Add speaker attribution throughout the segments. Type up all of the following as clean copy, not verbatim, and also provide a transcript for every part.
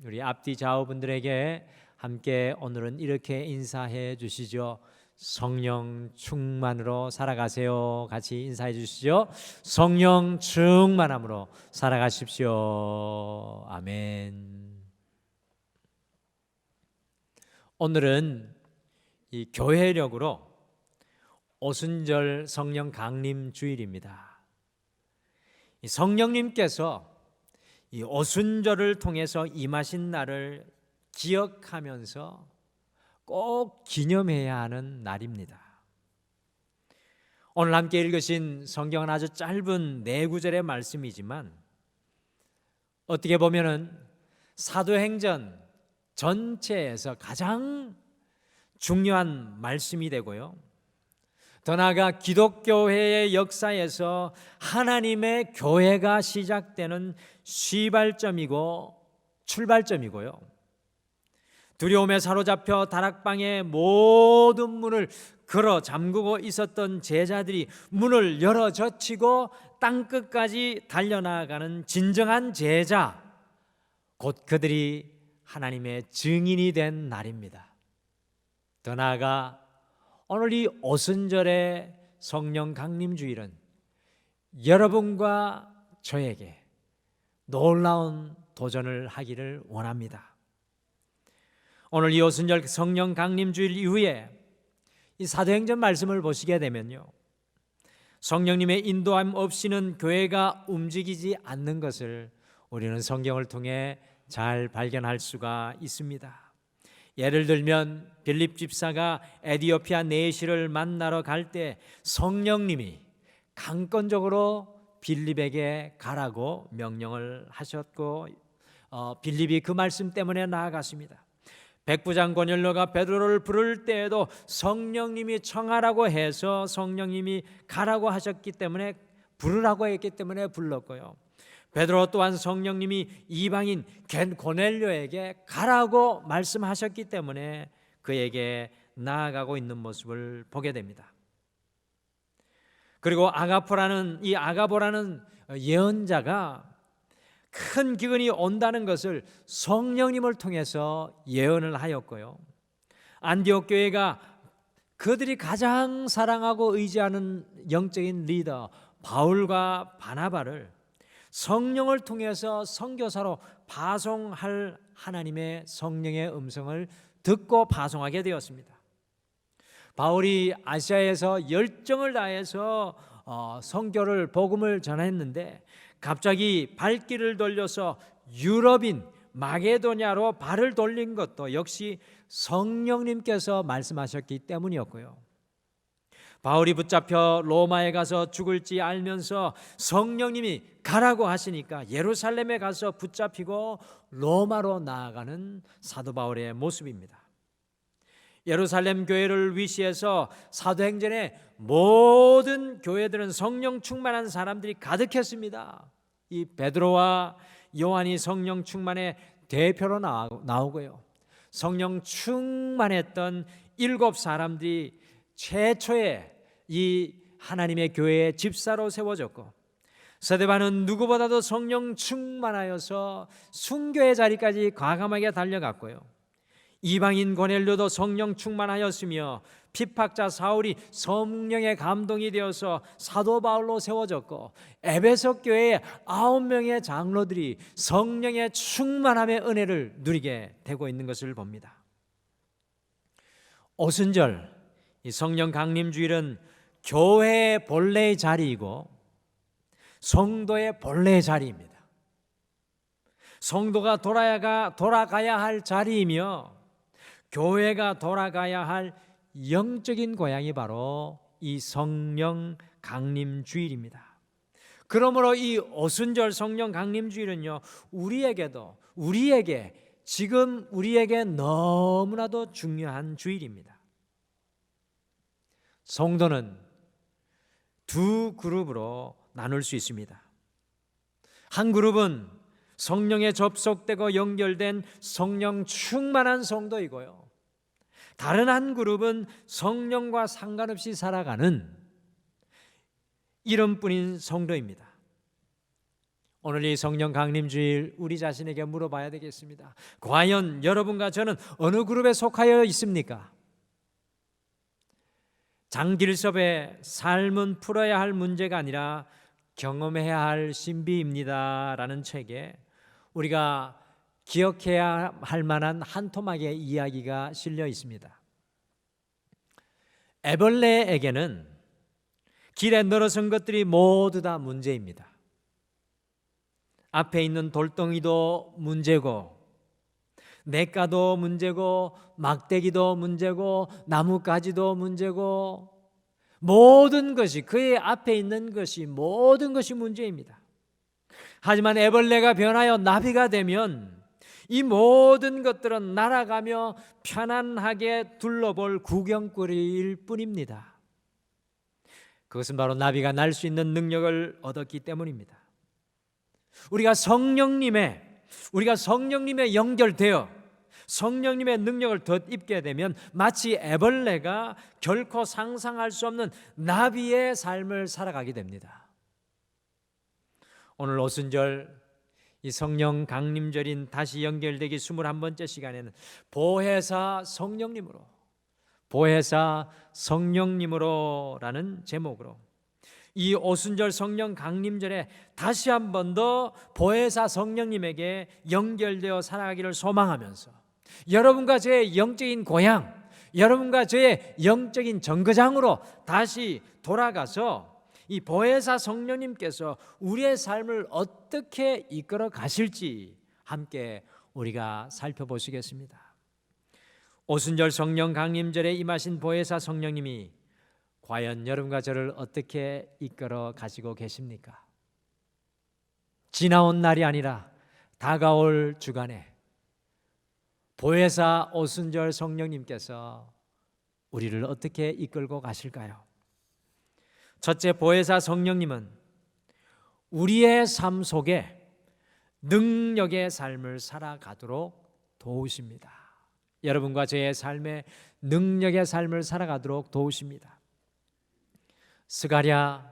Speaker 1: 우리 앞뒤 좌우분들에게 함께 오늘은 이렇게 인사해 주시죠. 성령 충만으로 살아가세요. 같이 인사해 주시죠. 성령 충만함으로 살아가십시오. 아멘. 오늘은 이 교회력으로 오순절 성령 강림 주일입니다. 이 성령님께서 이 오순절을 통해서 임하신 날을 기억하면서 꼭 기념해야 하는 날입니다. 오늘 함께 읽으신 성경은 아주 짧은 4구절의 말씀이지만 어떻게 보면은 사도행전 전체에서 가장 중요한 말씀이 되고요, 더 나아가 기독교회의 역사에서 하나님의 교회가 시작되는 시발점이고 출발점이고요, 두려움에 사로잡혀 다락방의 모든 문을 걸어 잠그고 있었던 제자들이 문을 열어 젖히고 땅끝까지 달려나가는 진정한 제자, 곧 그들이 하나님의 증인이 된 날입니다. 더 나아가 오늘 이 오순절의 성령 강림 주일은 여러분과 저에게 놀라운 도전을 하기를 원합니다. 오늘 이 오순절 성령 강림 주일 이후에 이 사도행전 말씀을 보시게 되면요, 성령님의 인도함 없이는 교회가 움직이지 않는 것을 우리는 성경을 통해 잘 발견할 수가 있습니다. 예를 들면 빌립 집사가 에디오피아 내시를 만나러 갈 때 성령님이 강권적으로 빌립에게 가라고 명령을 하셨고, 빌립이 그 말씀 때문에 나아갔습니다. 백부장 고넬료가 베드로를 부를 때에도 성령님이 청하라고 해서 성령님이 가라고 하셨기 때문에, 부르라고 했기 때문에 불렀고요, 베드로 또한 성령님이 이방인 고넬료에게 가라고 말씀하셨기 때문에 그에게 나아가고 있는 모습을 보게 됩니다. 그리고 아가보라는 예언자가 큰 기근이 온다는 것을 성령님을 통해서 예언을 하였고요, 안디옥 교회가 그들이 가장 사랑하고 의지하는 영적인 리더 바울과 바나바를 성령을 통해서 선교사로 파송할 하나님의 성령의 음성을 듣고 파송하게 되었습니다. 바울이 아시아에서 열정을 다해서 선교를 복음을 전했는데 갑자기 발길을 돌려서 유럽인 마게도냐로 발을 돌린 것도 역시 성령님께서 말씀하셨기 때문이었고요, 바울이 붙잡혀 로마에 가서 죽을지 알면서 성령님이 가라고 하시니까 예루살렘에 가서 붙잡히고 로마로 나아가는 사도 바울의 모습입니다. 예루살렘 교회를 위시해서 사도행전의 모든 교회들은 성령 충만한 사람들이 가득했습니다. 이 베드로와 요한이 성령 충만의 대표로 나오고요, 성령 충만했던 7사람들이 최초의 이 하나님의 교회의 집사로 세워졌고, 스데반은 누구보다도 성령 충만하여서 순교의 자리까지 과감하게 달려갔고요, 이방인 고넬료도 성령 충만하였으며 핍박자 사울이 성령의 감동이 되어서 사도 바울로 세워졌고, 에베소 교회의 9명의 장로들이 성령의 충만함의 은혜를 누리게 되고 있는 것을 봅니다. 오순절 이 성령 강림 주일은 교회의 본래의 자리이고 성도의 본래의 자리입니다. 성도가 돌아가야 할 자리이며 교회가 돌아가야 할 영적인 고향이 바로 이 성령 강림 주일입니다. 그러므로 이 오순절 성령 강림 주일은요, 지금 우리에게 너무나도 중요한 주일입니다. 성도는 두 그룹으로 나눌 수 있습니다. 한 그룹은 성령에 접속되고 연결된 성령 충만한 성도이고요, 다른 한 그룹은 성령과 상관없이 살아가는 이름뿐인 성도입니다. 오늘 이 성령 강림주일 우리 자신에게 물어봐야 되겠습니다. 과연 여러분과 저는 어느 그룹에 속하여 있습니까? 장길섭의 삶은 풀어야 할 문제가 아니라 경험해야 할 신비입니다 라는 책에 우리가 기억해야 할 만한 한 토막의 이야기가 실려 있습니다. 애벌레에게는 길에 늘어선 것들이 모두 다 문제입니다. 앞에 있는 돌덩이도 문제고, 냇가도 문제고, 막대기도 문제고, 나뭇가지도 문제고, 모든 것이, 그의 앞에 있는 것이, 모든 것이 문제입니다. 하지만 애벌레가 변하여 나비가 되면 이 모든 것들은 날아가며 편안하게 둘러볼 구경거리일 뿐입니다. 그것은 바로 나비가 날 수 있는 능력을 얻었기 때문입니다. 우리가 성령님에 연결되어 성령님의 능력을 덧입게 되면 마치 애벌레가 결코 상상할 수 없는 나비의 삶을 살아가게 됩니다. 오늘 오순절 이 성령 강림절인 다시 연결되기 21번째 시간에는 보혜사 성령님으로라는 제목으로 이 오순절 성령 강림절에 다시 한 번 더 보혜사 성령님에게 연결되어 살아가기를 소망하면서 여러분과 저의 영적인 고향, 여러분과 저의 영적인 정거장으로 다시 돌아가서 이 보혜사 성령님께서 우리의 삶을 어떻게 이끌어 가실지 함께 우리가 살펴보시겠습니다. 오순절 성령 강림절에 임하신 보혜사 성령님이 과연 여러분과 저를 어떻게 이끌어 가시고 계십니까? 지나온 날이 아니라 다가올 주간에 보혜사 오순절 성령님께서 우리를 어떻게 이끌고 가실까요? 첫째, 보혜사 성령님은 우리의 삶 속에 능력의 삶을 살아가도록 도우십니다. 여러분과 저의 삶에 능력의 삶을 살아가도록 도우십니다. 스가랴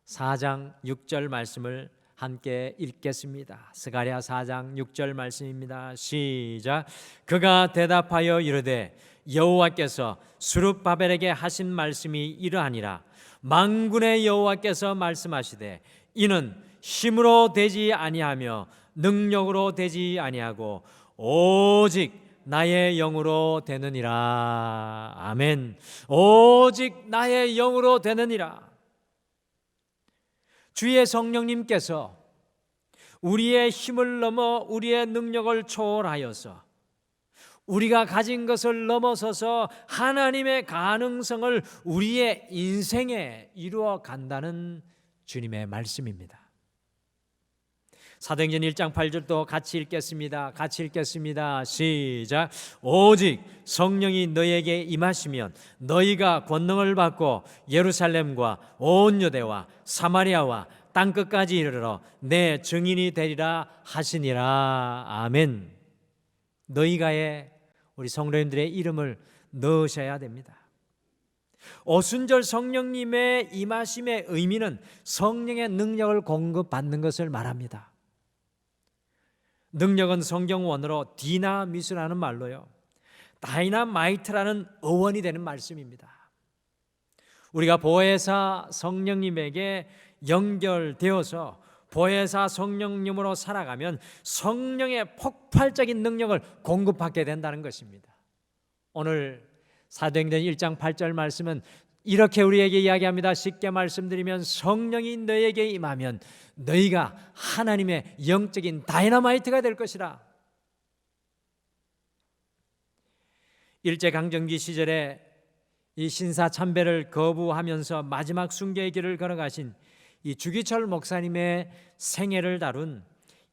Speaker 1: 4장 6절 말씀을 함께 읽겠습니다. 스가랴 4장 6절 말씀입니다. 시작. 그가 대답하여 이르되 여호와께서 스룹바벨에게 하신 말씀이 이러하니라. 만군의 여호와께서 말씀하시되 이는 힘으로 되지 아니하며 능력으로 되지 아니하고 오직 나의 영으로 되느니라. 아멘. 오직 나의 영으로 되느니라. 주의 성령님께서 우리의 힘을 넘어 우리의 능력을 초월하여서 우리가 가진 것을 넘어서서 하나님의 가능성을 우리의 인생에 이루어 간다는 주님의 말씀입니다. 사도행전 1장 8절도 같이 읽겠습니다. 시작. 오직 성령이 너희에게 임하시면 너희가 권능을 받고 예루살렘과 온 유대와 사마리아와 땅끝까지 이르러 내 증인이 되리라 하시니라. 아멘. 너희가에 우리 성도님들의 이름을 넣으셔야 됩니다. 오순절 성령님의 임하심의 의미는 성령의 능력을 공급받는 것을 말합니다. 능력은 성경 원어로 디나미스라는 말로요, 다이나마이트라는 어원이 되는 말씀입니다. 우리가 보혜사 성령님에게 연결되어서 보혜사 성령님으로 살아가면 성령의 폭발적인 능력을 공급받게 된다는 것입니다. 오늘 사도행전 1장 8절 말씀은 이렇게 우리에게 이야기합니다. 쉽게 말씀드리면 성령이 너에게 임하면 너희가 하나님의 영적인 다이너마이트가 될 것이라. 일제강점기 시절에 이 신사참배를 거부하면서 마지막 순교의 길을 걸어가신 이 주기철 목사님의 생애를 다룬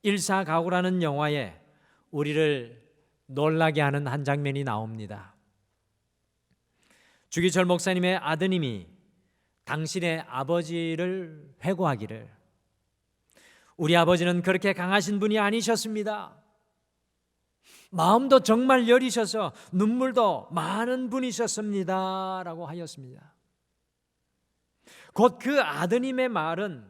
Speaker 1: 일사가구라는 영화에 우리를 놀라게 하는 한 장면이 나옵니다. 주기철 목사님의 아드님이 당신의 아버지를 회고하기를, 우리 아버지는 그렇게 강하신 분이 아니셨습니다. 마음도 정말 여리셔서 눈물도 많은 분이셨습니다 라고 하였습니다. 곧 그 아드님의 말은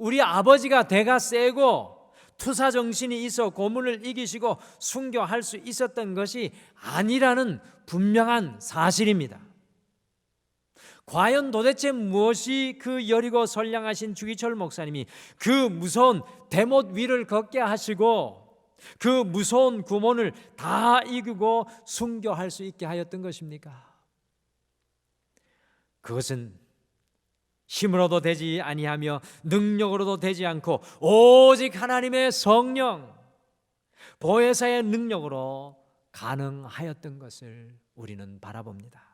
Speaker 1: 우리 아버지가 대가 세고 투사 정신이 있어 고문을 이기시고 순교할 수 있었던 것이 아니라는 분명한 사실입니다. 과연 도대체 무엇이 그 여리고 선량하신 주기철 목사님이 그 무서운 대못 위를 걷게 하시고 그 무서운 구몬을 다 이기고 순교할 수 있게 하였던 것입니까? 그것은 힘으로도 되지 아니하며 능력으로도 되지 않고 오직 하나님의 성령 보혜사의 능력으로 가능하였던 것을 우리는 바라봅니다.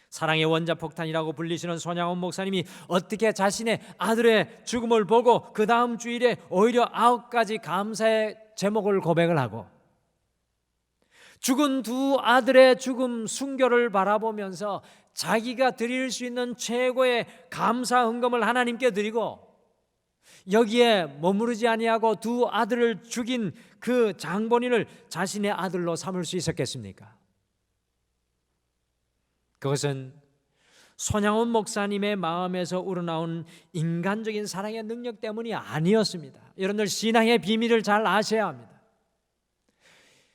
Speaker 1: 사랑의 원자폭탄이라고 불리시는 손양원 목사님이 어떻게 자신의 아들의 죽음을 보고 그 다음 주일에 오히려 9가지 감사의 제목을 고백을 하고 죽은 두 아들의 죽음 순교를 바라보면서 자기가 드릴 수 있는 최고의 감사 헌금을 하나님께 드리고 여기에 머무르지 아니하고 두 아들을 죽인 그 장본인을 자신의 아들로 삼을 수 있었겠습니까? 그것은 손양원 목사님의 마음에서 우러나온 인간적인 사랑의 능력 때문이 아니었습니다. 여러분들 신앙의 비밀을 잘 아셔야 합니다.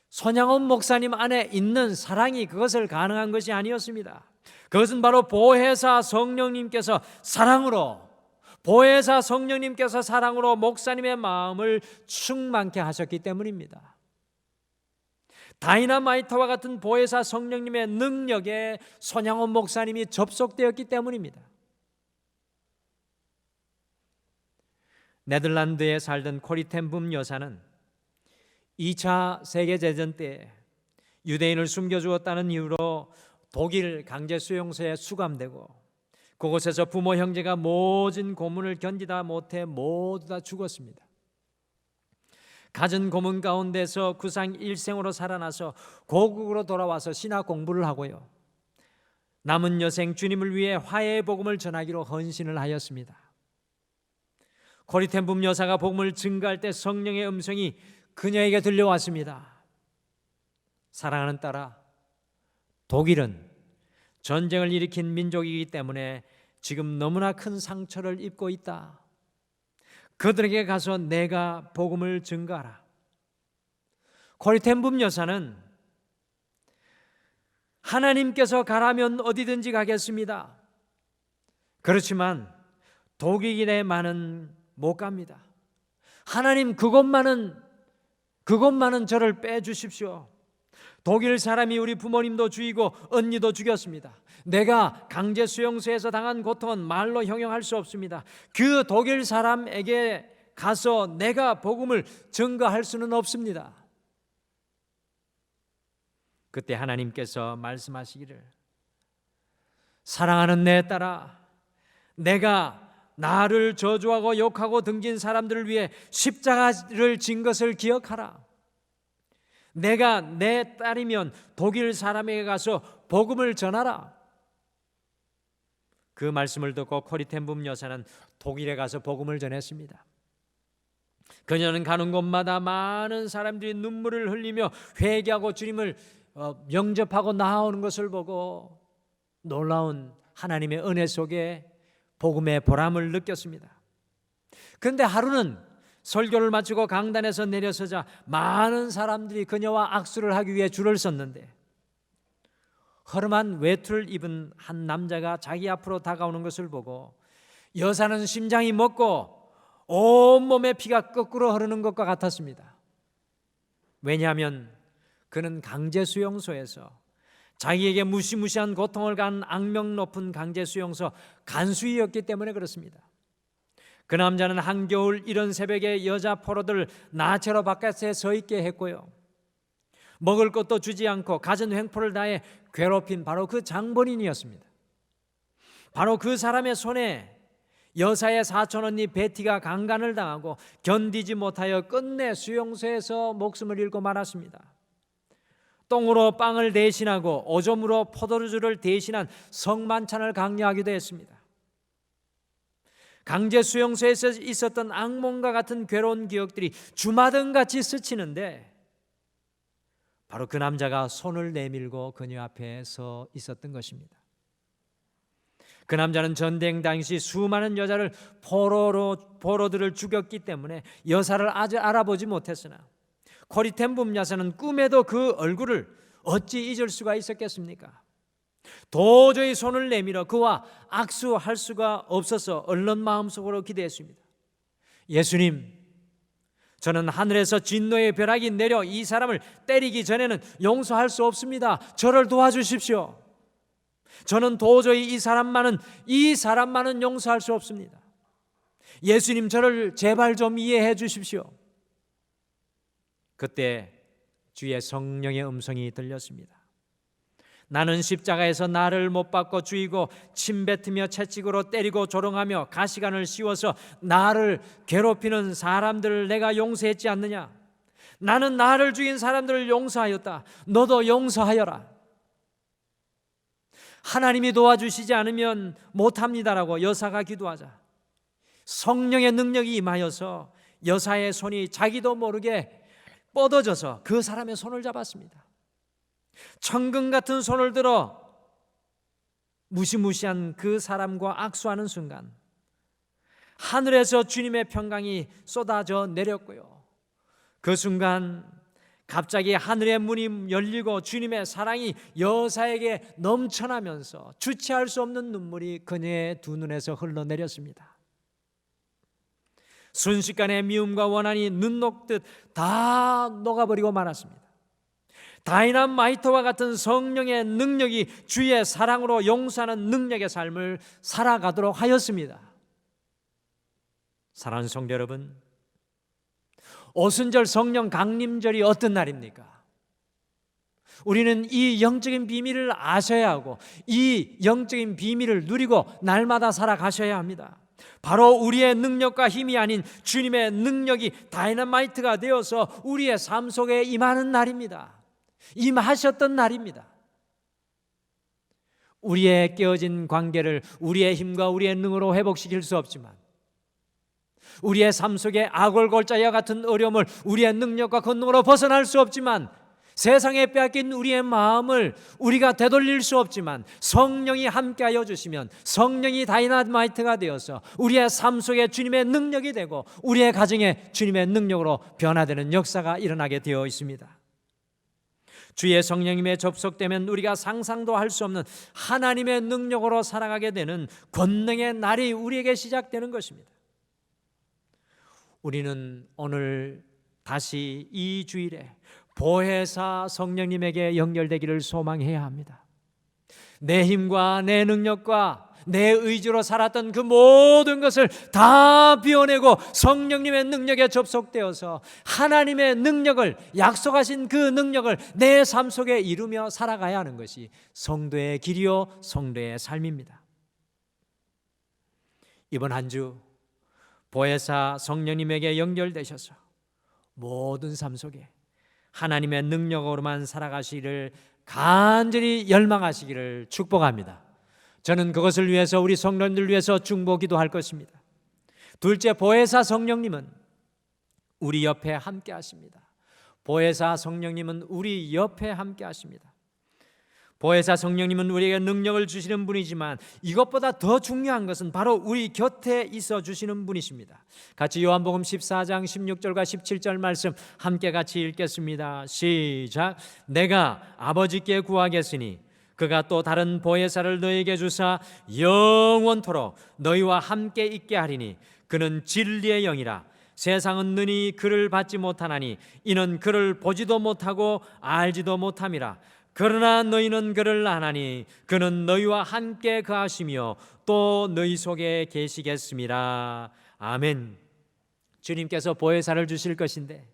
Speaker 1: 손양원 목사님 안에 있는 사랑이 그것을 가능한 것이 아니었습니다. 그것은 바로 보혜사 성령님께서 사랑으로 목사님의 마음을 충만케 하셨기 때문입니다. 다이너마이트와 같은 보혜사 성령님의 능력에 손양원 목사님이 접속되었기 때문입니다. 네덜란드에 살던 코리 텐 붐 여사는 2차 세계대전 때 유대인을 숨겨주었다는 이유로 독일 강제 수용소에 수감되고 그곳에서 부모 형제가 모진 고문을 견디다 못해 모두 다 죽었습니다. 갖은 고문 가운데서 구상 일생으로 살아나서 고국으로 돌아와서 신학 공부를 하고요, 남은 여생 주님을 위해 화해의 복음을 전하기로 헌신을 하였습니다. 코리 텐 붐 여사가 복음을 증거할 때 성령의 음성이 그녀에게 들려왔습니다. 사랑하는 딸아, 독일은 전쟁을 일으킨 민족이기 때문에 지금 너무나 큰 상처를 입고 있다. 그들에게 가서 내가 복음을 증거하라. 코리 텐 붐 여사는 하나님께서 가라면 어디든지 가겠습니다. 그렇지만 독일에만은 못 갑니다. 하나님 그것만은 저를 빼주십시오. 독일 사람이 우리 부모님도 죽이고 언니도 죽였습니다. 내가 강제 수용소에서 당한 고통은 말로 형용할 수 없습니다. 그 독일 사람에게 가서 내가 복음을 증거할 수는 없습니다. 그때 하나님께서 말씀하시기를, 사랑하는 내 딸아, 내가 나를 저주하고 욕하고 등진 사람들을 위해 십자가를 진 것을 기억하라. 내가 내 딸이면 독일 사람에게 가서 복음을 전하라. 그 말씀을 듣고 코리 텐 붐 여사는 독일에 가서 복음을 전했습니다. 그녀는 가는 곳마다 많은 사람들이 눈물을 흘리며 회개하고 주님을 영접하고 나아오는 것을 보고 놀라운 하나님의 은혜 속에 복음의 보람을 느꼈습니다. 그런데 하루는 설교를 마치고 강단에서 내려서자 많은 사람들이 그녀와 악수를 하기 위해 줄을 섰는데 허름한 외투를 입은 한 남자가 자기 앞으로 다가오는 것을 보고 여사는 심장이 멎고 온몸에 피가 거꾸로 흐르는 것과 같았습니다. 왜냐하면 그는 강제 수용소에서 자기에게 무시무시한 고통을 간 악명 높은 강제 수용소 간수이였기 때문에 그렇습니다. 그 남자는 한겨울 이런 새벽에 여자 포로들 나체로 바깥에 서 있게 했고요, 먹을 것도 주지 않고 갖은 횡포를 다해 괴롭힌 바로 그 장본인이었습니다. 바로 그 사람의 손에 여사의 사촌 언니 베티가 강간을 당하고 견디지 못하여 끝내 수용소에서 목숨을 잃고 말았습니다. 똥으로 빵을 대신하고 오줌으로 포도주를 대신한 성만찬을 강요하기도 했습니다. 강제 수용소에서 있었던 악몽과 같은 괴로운 기억들이 주마등같이 스치는데 바로 그 남자가 손을 내밀고 그녀 앞에 서 있었던 것입니다. 그 남자는 전쟁 당시 수많은 여자를 포로들을 죽였기 때문에 여사를 아주 알아보지 못했으나 코리템 분야사는 꿈에도 그 얼굴을 어찌 잊을 수가 있었겠습니까? 도저히 손을 내밀어 그와 악수할 수가 없어서 얼른 마음속으로 기대했습니다. 예수님, 저는 하늘에서 진노의 벼락이 내려 이 사람을 때리기 전에는 용서할 수 없습니다. 저를 도와주십시오. 저는 도저히 이 사람만은 용서할 수 없습니다. 예수님, 저를 제발 좀 이해해 주십시오. 그때 주의 성령의 음성이 들렸습니다. 나는 십자가에서 나를 못 박고 죽이고 침뱉으며 채찍으로 때리고 조롱하며 가시관을 씌워서 나를 괴롭히는 사람들을 내가 용서했지 않느냐? 나는 나를 죽인 사람들을 용서하였다. 너도 용서하여라. 하나님이 도와주시지 않으면 못합니다라고 여사가 기도하자 성령의 능력이 임하여서 여사의 손이 자기도 모르게 뻗어져서 그 사람의 손을 잡았습니다. 천금 같은 손을 들어 무시무시한 그 사람과 악수하는 순간 하늘에서 주님의 평강이 쏟아져 내렸고요. 그 순간 갑자기 하늘의 문이 열리고 주님의 사랑이 여사에게 넘쳐나면서 주체할 수 없는 눈물이 그녀의 두 눈에서 흘러내렸습니다. 순식간에 미움과 원한이 눈 녹듯 다 녹아버리고 말았습니다. 다이너마이트와 같은 성령의 능력이 주의 사랑으로 용서하는 능력의 삶을 살아가도록 하였습니다. 사랑하는 성도 여러분, 오순절 성령 강림절이 어떤 날입니까? 우리는 이 영적인 비밀을 아셔야 하고 이 영적인 비밀을 누리고 날마다 살아가셔야 합니다. 바로 우리의 능력과 힘이 아닌 주님의 능력이 다이너마이트가 되어서 우리의 삶 속에 임하는 날입니다. 임하셨던 날입니다. 우리의 깨어진 관계를 우리의 힘과 우리의 능으로 회복시킬 수 없지만 우리의 삶 속에 아골골자와 같은 어려움을 우리의 능력과 권능으로 벗어날 수 없지만 세상에 빼앗긴 우리의 마음을 우리가 되돌릴 수 없지만 성령이 함께하여 주시면 성령이 다이너마이트가 되어서 우리의 삶 속에 주님의 능력이 되고 우리의 가정에 주님의 능력으로 변화되는 역사가 일어나게 되어 있습니다. 주의 성령님의 접속되면 우리가 상상도 할 수 없는 하나님의 능력으로 살아가게 되는 권능의 날이 우리에게 시작되는 것입니다. 우리는 오늘 다시 이 주일에 보혜사 성령님에게 연결되기를 소망해야 합니다. 내 힘과 내 능력과 내 의지로 살았던 그 모든 것을 다 비워내고 성령님의 능력에 접속되어서 하나님의 능력을, 약속하신 그 능력을 내 삶 속에 이루며 살아가야 하는 것이 성도의 길이요 성도의 삶입니다. 이번 한 주 보혜사 성령님에게 연결되셔서 모든 삶 속에 하나님의 능력으로만 살아가시기를 간절히 열망하시기를 축복합니다. 저는 그것을 위해서 우리 성도님들 위해서 중보기도 할 것입니다. 둘째, 보혜사 성령님은 우리 옆에 함께 하십니다. 보혜사 성령님은 우리 옆에 함께 하십니다. 보혜사 성령님은 우리에게 능력을 주시는 분이지만 이것보다 더 중요한 것은 바로 우리 곁에 있어 주시는 분이십니다. 같이 요한복음 14장 16절과 17절 말씀 함께 같이 읽겠습니다. 시작. 내가 아버지께 구하겠으니 그가 또 다른 보혜사를 너희에게 주사 영원토록 너희와 함께 있게 하리니 그는 진리의 영이라. 세상은 능히 그를 받지 못하나니 이는 그를 보지도 못하고 알지도 못함이라. 그러나 너희는 그를 아나니 그는 너희와 함께 거하시며 또 너희 속에 계시겠습니다. 아멘. 주님께서 보혜사를 주실 것인데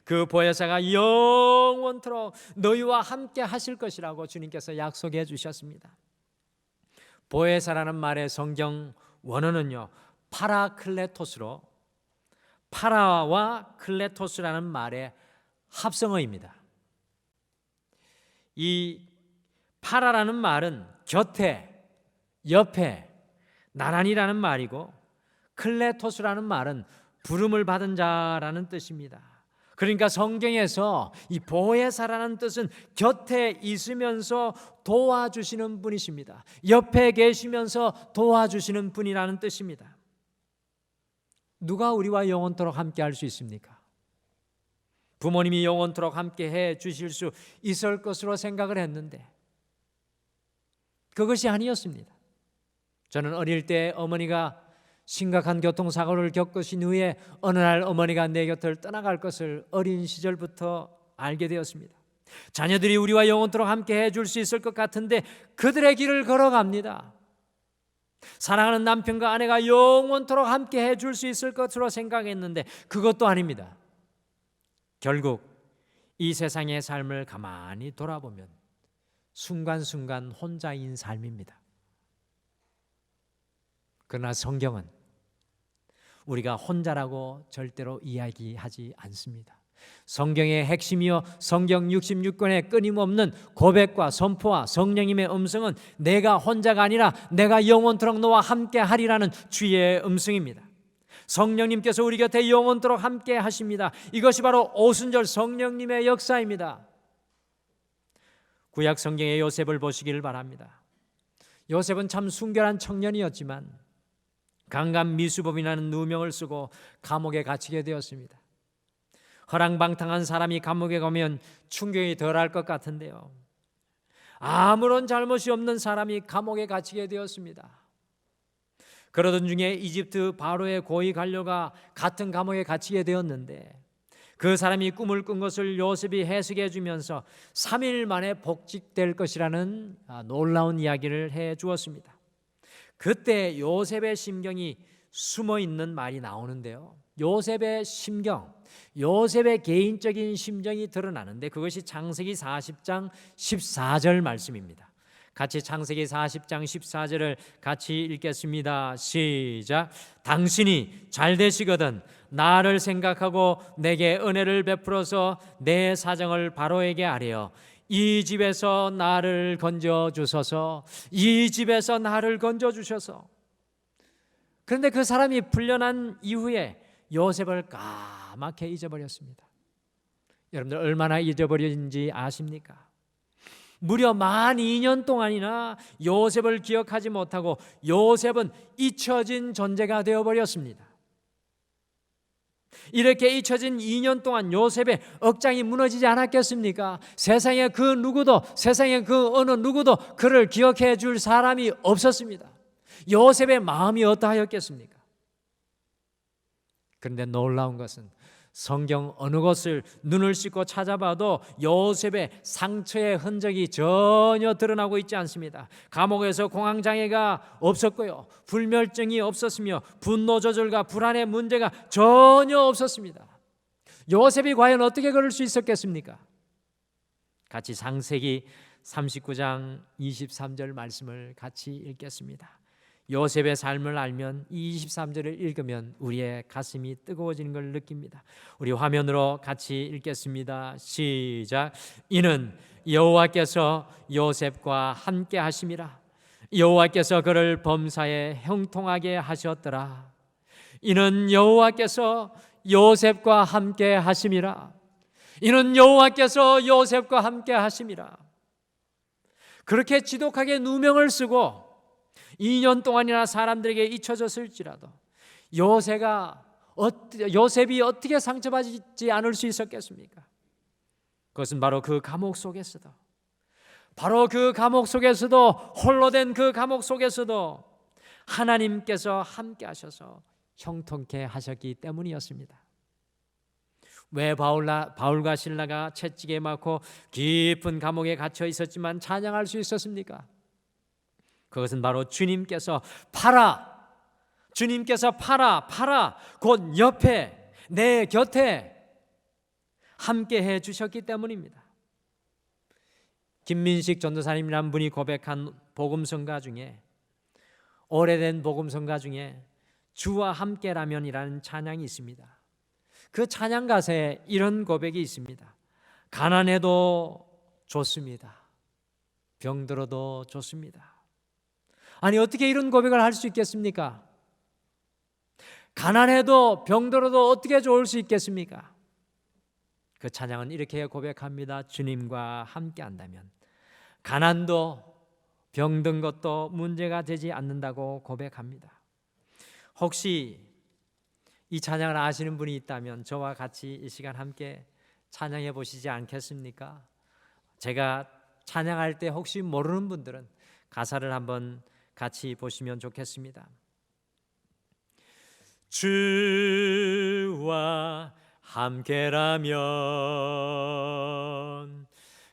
Speaker 1: 그 보혜사가 영원토록 너희와 함께 하실 것이라고 주님께서 약속해 주셨습니다. 보혜사라는 말의 성경 원어는요, 파라클레토스로, 파라와 클레토스라는 말의 합성어입니다. 이 파라라는 말은 곁에, 옆에, 나란히라는 말이고 클레토스라는 말은 부름을 받은 자라는 뜻입니다. 그러니까 성경에서 이 보혜사라는 뜻은 곁에 있으면서 도와주시는 분이십니다. 옆에 계시면서 도와주시는 분이라는 뜻입니다. 누가 우리와 영원토록 함께 할 수 있습니까? 부모님이 영원토록 함께 해 주실 수 있을 것으로 생각을 했는데 그것이 아니었습니다. 저는 어릴 때 어머니가 심각한 교통사고를 겪으신 후에 어느 날 어머니가 내 곁을 떠나갈 것을 어린 시절부터 알게 되었습니다. 자녀들이 우리와 영원토록 함께 해줄 수 있을 것 같은데 그들의 길을 걸어갑니다. 사랑하는 남편과 아내가 영원토록 함께 해줄 수 있을 것으로 생각했는데 그것도 아닙니다. 결국 이 세상의 삶을 가만히 돌아보면 순간순간 혼자인 삶입니다. 그러나 성경은 우리가 혼자라고 절대로 이야기하지 않습니다. 성경의 핵심이요 성경 66권의 끊임없는 고백과 선포와 성령님의 음성은 내가 혼자가 아니라 내가 영원토록 너와 함께 하리라는 주의 음성입니다. 성령님께서 우리 곁에 영원토록 함께 하십니다. 이것이 바로 오순절 성령님의 역사입니다. 구약 성경의 요셉을 보시기를 바랍니다. 요셉은 참 순결한 청년이었지만 강간미수범이라는 누명을 쓰고 감옥에 갇히게 되었습니다. 허랑방탕한 사람이 감옥에 가면 충격이 덜할 것 같은데요, 아무런 잘못이 없는 사람이 감옥에 갇히게 되었습니다. 그러던 중에 이집트 바로의 고위 관료가 같은 감옥에 갇히게 되었는데 그 사람이 꿈을 꾼 것을 요셉이 해석해 주면서 3일 만에 복직될 것이라는 놀라운 이야기를 해 주었습니다. 그때 요셉의 심경이 숨어 있는 말이 나오는데요, 요셉의 심경, 요셉의 개인적인 심정이 드러나는데 그것이 창세기 40장 14절 말씀입니다. 같이 창세기 40장 14절을 같이 읽겠습니다. 시작. 당신이 잘 되시거든 나를 생각하고 내게 은혜를 베풀어서 내 사정을 바로에게 아뢰어 이 집에서 나를 건져 주소서. 이 집에서 나를 건져 주셔서. 그런데 그 사람이 풀려난 이후에 요셉을 까맣게 잊어버렸습니다. 여러분들 얼마나 잊어버린지 아십니까? 무려 만 2년 동안이나 요셉을 기억하지 못하고 요셉은 잊혀진 존재가 되어버렸습니다. 이렇게 잊혀진 2년 동안 요셉의 억장이 무너지지 않았겠습니까? 세상에 그 누구도, 세상에 그 어느 누구도 그를 기억해 줄 사람이 없었습니다. 요셉의 마음이 어떠하였겠습니까? 그런데 놀라운 것은 성경 어느 곳을 눈을 씻고 찾아봐도 요셉의 상처의 흔적이 전혀 드러나고 있지 않습니다. 감옥에서 공황장애가 없었고요, 불멸증이 없었으며 분노 조절과 불안의 문제가 전혀 없었습니다. 요셉이 과연 어떻게 그럴 수 있었겠습니까? 같이 창세기 39장 23절 말씀을 같이 읽겠습니다. 요셉의 삶을 알면 이 23절을 읽으면 우리의 가슴이 뜨거워지는 걸 느낍니다. 우리 화면으로 같이 읽겠습니다. 시작. 이는 여호와께서 요셉과 함께 하심이라. 여호와께서 그를 범사에 형통하게 하셨더라. 이는 여호와께서 요셉과 함께 하심이라. 이는 여호와께서 요셉과 함께 하심이라. 그렇게 지독하게 누명을 쓰고 2년 동안이나 사람들에게 잊혀졌을지라도 요셉이 어떻게 상처받지 않을 수 있었겠습니까? 그것은 바로 그 감옥 속에서도, 바로 그 감옥 속에서도, 홀로 된 그 감옥 속에서도 하나님께서 함께 하셔서 형통케 하셨기 때문이었습니다. 왜 바울과 실라가 채찍에 맞고 깊은 감옥에 갇혀 있었지만 찬양할 수 있었습니까? 그것은 바로 주님께서 팔아, 곧 옆에, 내 곁에 함께 해 주셨기 때문입니다. 김민식 전도사님이라는 분이 고백한 복음성가 중에, 오래된 복음성가 중에 주와 함께라면이라는 찬양이 있습니다. 그 찬양 가사에 이런 고백이 있습니다. 가난해도 좋습니다. 병들어도 좋습니다. 아니, 어떻게 이런 고백을 할 수 있겠습니까? 가난해도 병들어도 어떻게 좋을 수 있겠습니까? 그 찬양은 이렇게 고백합니다. 주님과 함께 한다면 가난도 병든 것도 문제가 되지 않는다고 고백합니다. 혹시 이 찬양을 아시는 분이 있다면 저와 같이 이 시간 함께 찬양해 보시지 않겠습니까? 제가 찬양할 때 혹시 모르는 분들은 가사를 한번 같이 보시면 좋겠습니다. 주와 함께라면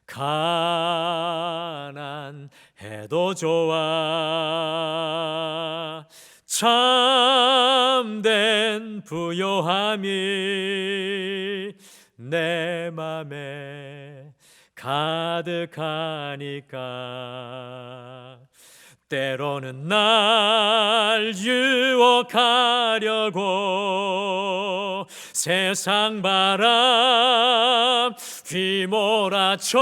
Speaker 1: 가난해도 좋아 참된 부요함이 내 맘에 가득하니까 때로는 날 유혹하려고 세상 바람 휘몰아쳐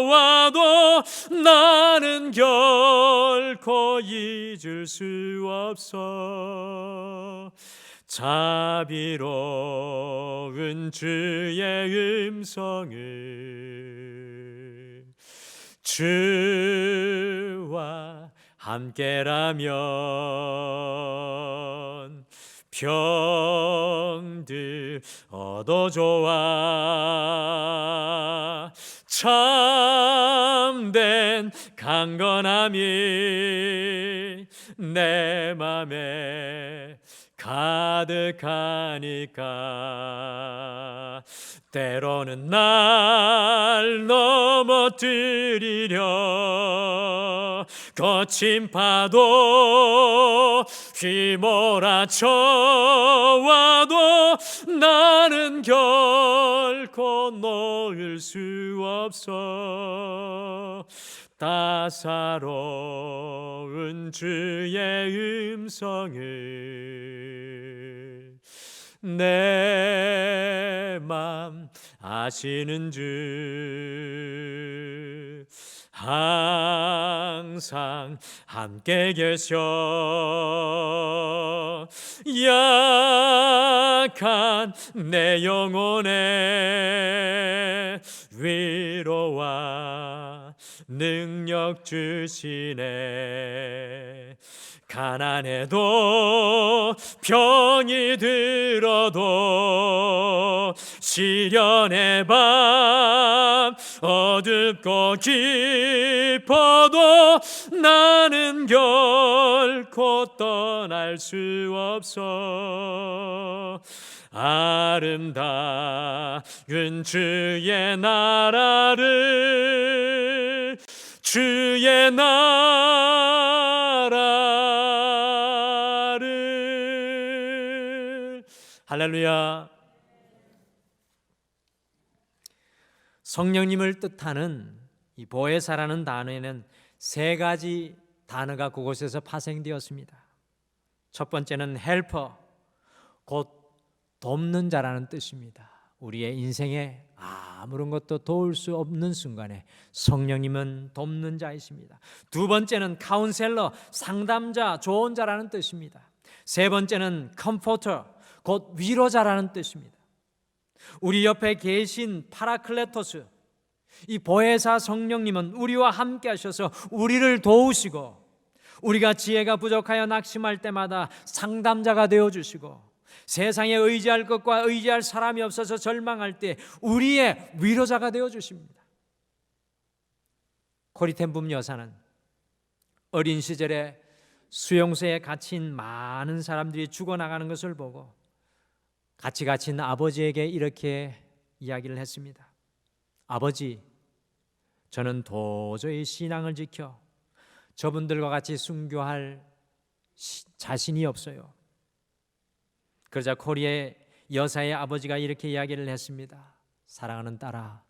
Speaker 1: 와도 나는 결코 잊을 수 없어 자비로운 주의 음성을 주와 함께라면 병들 얻어 좋아 참된 강건함이 내 맘에 가득하니까 때로는 날 넘어뜨리려 거친 파도 휘몰아쳐 와도 나는 결코 놓을 수 없어 따사로운 주의 음성을 내 맘 아시는 주 항상 함께 계셔 약한 내 영혼에 위로와 능력 주시네 가난해도 병이 들어도 시련의 밤 어둡고 깊어도 나는 결코 떠날 수 없어 아름다운 주의 나라를 주의 나라를 할렐루야. 성령님을 뜻하는 이 보혜사라는 단어에는 세 가지 단어가 그곳에서 파생되었습니다. 첫 번째는 헬퍼, 곧 돕는 자라는 뜻입니다. 우리의 인생에 아무런 것도 도울 수 없는 순간에 성령님은 돕는 자이십니다. 두 번째는 카운셀러, 상담자, 좋은 자라는 뜻입니다. 세 번째는 컴포터, 곧 위로자라는 뜻입니다. 우리 옆에 계신 파라클레토스, 이 보혜사 성령님은 우리와 함께 하셔서 우리를 도우시고 우리가 지혜가 부족하여 낙심할 때마다 상담자가 되어주시고 세상에 의지할 것과 의지할 사람이 없어서 절망할 때 우리의 위로자가 되어주십니다. 코리텐붐 여사는 어린 시절에 수용소에 갇힌 많은 사람들이 죽어나가는 것을 보고 같이 갇힌 아버지에게 이렇게 이야기를 했습니다. 아버지, 저는 도저히 신앙을 지켜 저분들과 같이 순교할 자신이 없어요. 그러자 코리의 여사의 아버지가 이렇게 이야기를 했습니다. 사랑하는 딸아,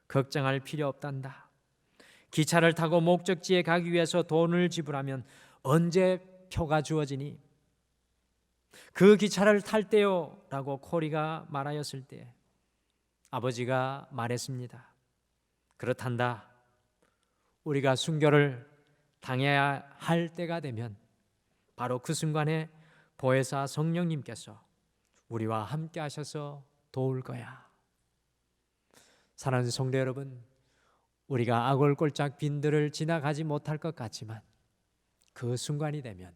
Speaker 1: 걱정할 필요 없단다. 기차를 타고 목적지에 가기 위해서 돈을 지불하면 언제 표가 주어지니? 그 기차를 탈 때요 라고 코리가 말하였을 때 아버지가 말했습니다. 그렇단다. 우리가 순교를 당해야 할 때가 되면 바로 그 순간에 보혜사 성령님께서 우리와 함께 하셔서 도울 거야. 사랑하는 성도 여러분, 우리가 아골골짝 빈들을 지나가지 못할 것 같지만 그 순간이 되면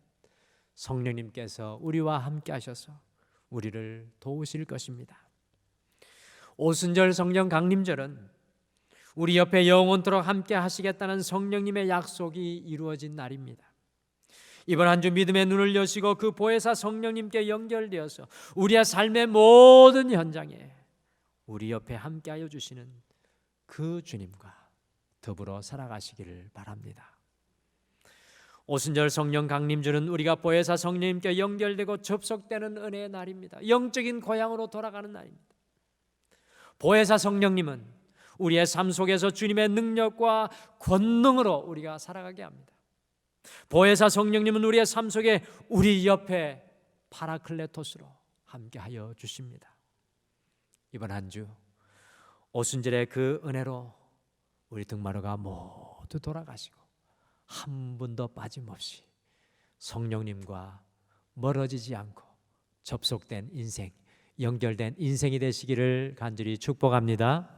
Speaker 1: 성령님께서 우리와 함께 하셔서 우리를 도우실 것입니다. 오순절 성령 강림절은 우리 옆에 영원토록 함께 하시겠다는 성령님의 약속이 이루어진 날입니다. 이번 한 주 믿음의 눈을 여시고 그 보혜사 성령님께 연결되어서 우리의 삶의 모든 현장에 우리 옆에 함께하여 주시는 그 주님과 더불어 살아가시기를 바랍니다. 오순절 성령 강림주는 우리가 보혜사 성령님께 연결되고 접속되는 은혜의 날입니다. 영적인 고향으로 돌아가는 날입니다. 보혜사 성령님은 우리의 삶 속에서 주님의 능력과 권능으로 우리가 살아가게 합니다. 보혜사 성령님은 우리의 삶 속에 우리 옆에 파라클레토스로 함께하여 주십니다. 이번 한 주 오순절의 그 은혜로 우리 등마루가 모두 돌아가시고 한 분도 빠짐없이 성령님과 멀어지지 않고 접속된 인생, 연결된 인생이 되시기를 간절히 축복합니다.